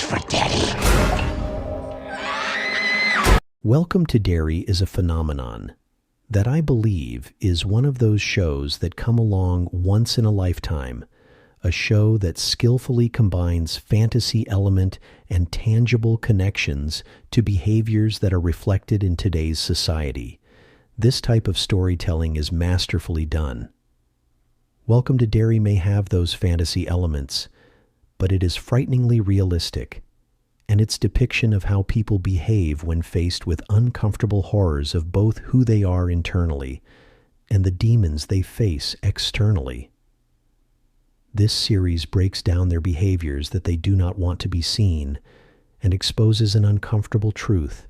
for Derry. Welcome to Derry is a phenomenon that I believe is one of those shows that come along once in a lifetime, a show that skillfully combines fantasy element and tangible connections to behaviors that are reflected in today's society. This type of storytelling is masterfully done. Welcome to Derry may have those fantasy elements, but it is frighteningly realistic, and its depiction of how people behave when faced with uncomfortable horrors of both who they are internally and the demons they face externally. This series breaks down their behaviors that they do not want to be seen and exposes an uncomfortable truth,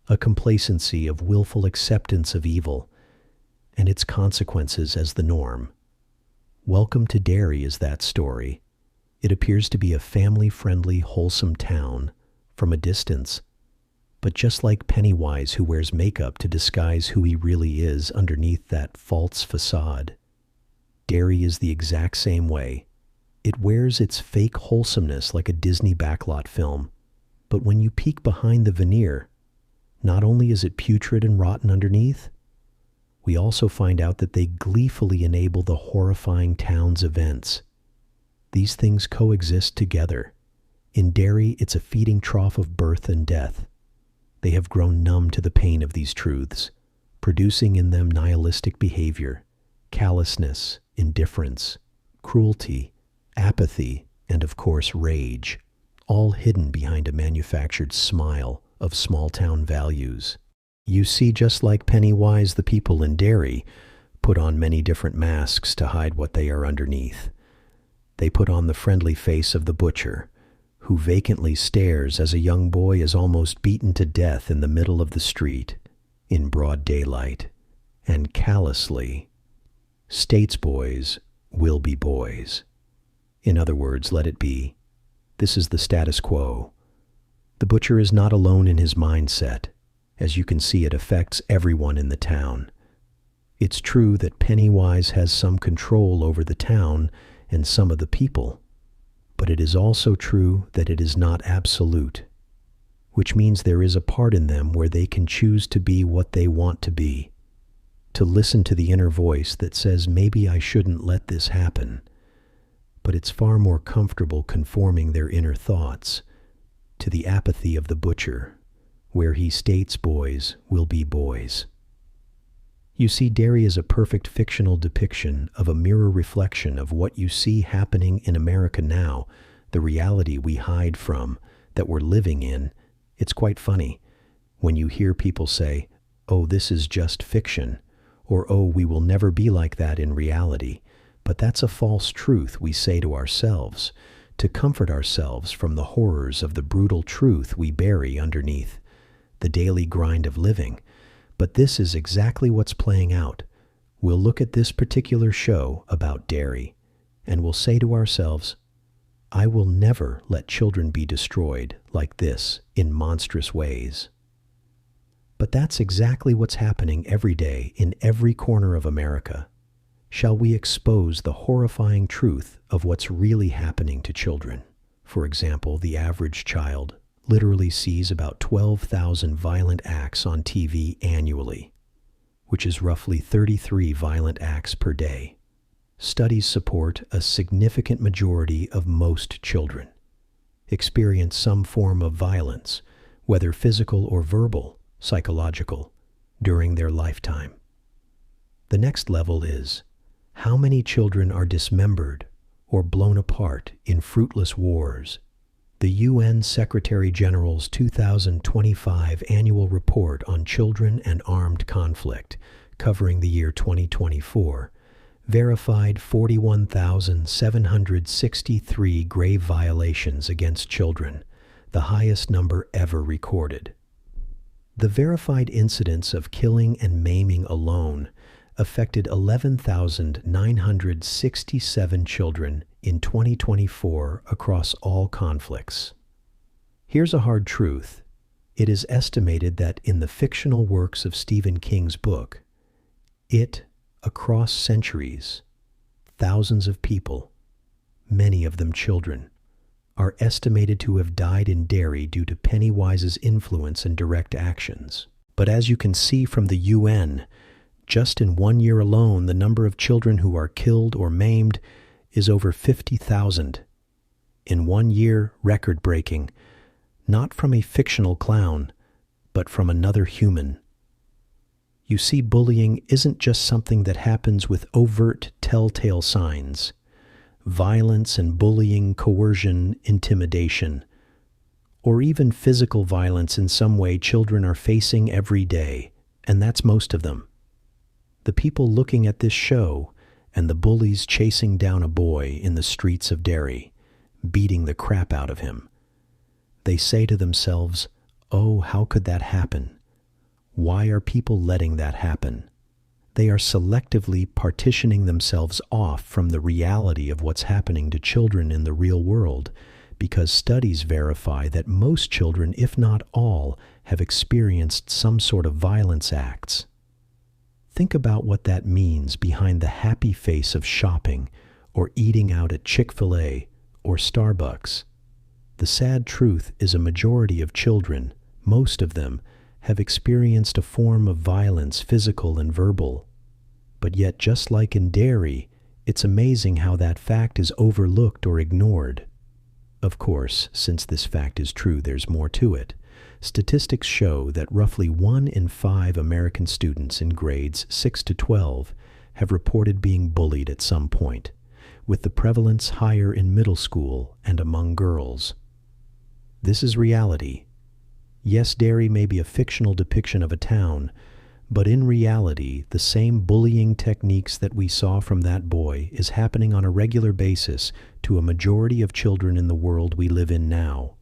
a complacency of willful acceptance of evil and its consequences as the norm. Welcome to Derry is that story. It appears to be a family-friendly, wholesome town from a distance, but just like Pennywise, who wears makeup to disguise who he really is underneath that false facade, Derry is the exact same way. It wears its fake wholesomeness like a Disney backlot film, but when you peek behind the veneer, not only is it putrid and rotten underneath, we also find out that they gleefully enable the horrifying town's events. These things coexist together. In Derry, it's a feeding trough of birth and death. They have grown numb to the pain of these truths, producing in them nihilistic behavior, callousness, indifference, cruelty, apathy, and of course rage, all hidden behind a manufactured smile of small-town values. You see, just like Pennywise, the people in Derry put on many different masks to hide what they are underneath. They put on the friendly face of the butcher, who vacantly stares as a young boy is almost beaten to death in the middle of the street, in broad daylight, and callously, States boys will be boys. In other words, let it be. This is the status quo. The butcher is not alone in his mindset. As you can see, it affects everyone in the town. It's true that Pennywise has some control over the town and some of the people, but it is also true that it is not absolute, which means there is a part in them where they can choose to be what they want to be, to listen to the inner voice that says maybe I shouldn't let this happen, but it's far more comfortable conforming their inner thoughts to the apathy of the butcher, where he states boys will be boys. You see, Derry is a perfect fictional depiction of a mirror reflection of what you see happening in America now, the reality we hide from, that we're living in. It's quite funny when you hear people say, oh, this is just fiction, or oh, we will never be like that in reality. But that's a false truth we say to ourselves, to comfort ourselves from the horrors of the brutal truth we bury underneath the daily grind of living. But this is exactly what's playing out. We'll look at this particular show about Derry, and we'll say to ourselves, I will never let children be destroyed like this in monstrous ways. But that's exactly what's happening every day in every corner of America. Shall we expose the horrifying truth of what's really happening to children? For example, the average child literally sees about 12,000 violent acts on TV annually, which is roughly 33 violent acts per day. Studies support a significant majority of most children experience some form of violence, whether physical or verbal, psychological, during their lifetime. The next level is, how many children are dismembered or blown apart in fruitless wars? The UN Secretary-General's 2025 Annual Report on Children and Armed Conflict, covering the year 2024, verified 41,763 grave violations against children, the highest number ever recorded. The verified incidents of killing and maiming alone affected 11,967 children in 2024 across all conflicts. Here's a hard truth. It is estimated that in the fictional works of Stephen King's book, across centuries, thousands of people, many of them children, are estimated to have died in Derry due to Pennywise's influence and direct actions. But as you can see from the UN, just in 1 year alone, the number of children who are killed or maimed is over 50,000. In 1 year, record-breaking, not from a fictional clown, but from another human. You see, bullying isn't just something that happens with overt telltale signs. Violence and bullying, coercion, intimidation, or even physical violence in some way children are facing every day, and that's most of them. The people looking at this show and the bullies chasing down a boy in the streets of Derry, beating the crap out of him. They say to themselves, "Oh, how could that happen? Why are people letting that happen?" They are selectively partitioning themselves off from the reality of what's happening to children in the real world, because studies verify that most children, if not all, have experienced some sort of violence acts. Think about what that means behind the happy face of shopping or eating out at Chick-fil-A or Starbucks. The sad truth is a majority of children, most of them, have experienced a form of violence, physical and verbal. But yet, just like in Derry, it's amazing how that fact is overlooked or ignored. Of course, since this fact is true, there's more to it. Statistics show that roughly 1 in 5 American students in grades 6 to 12 have reported being bullied at some point, with the prevalence higher in middle school and among girls. This is reality. Yes, Derry may be a fictional depiction of a town, but in reality, the same bullying techniques that we saw from that boy is happening on a regular basis to a majority of children in the world we live in now.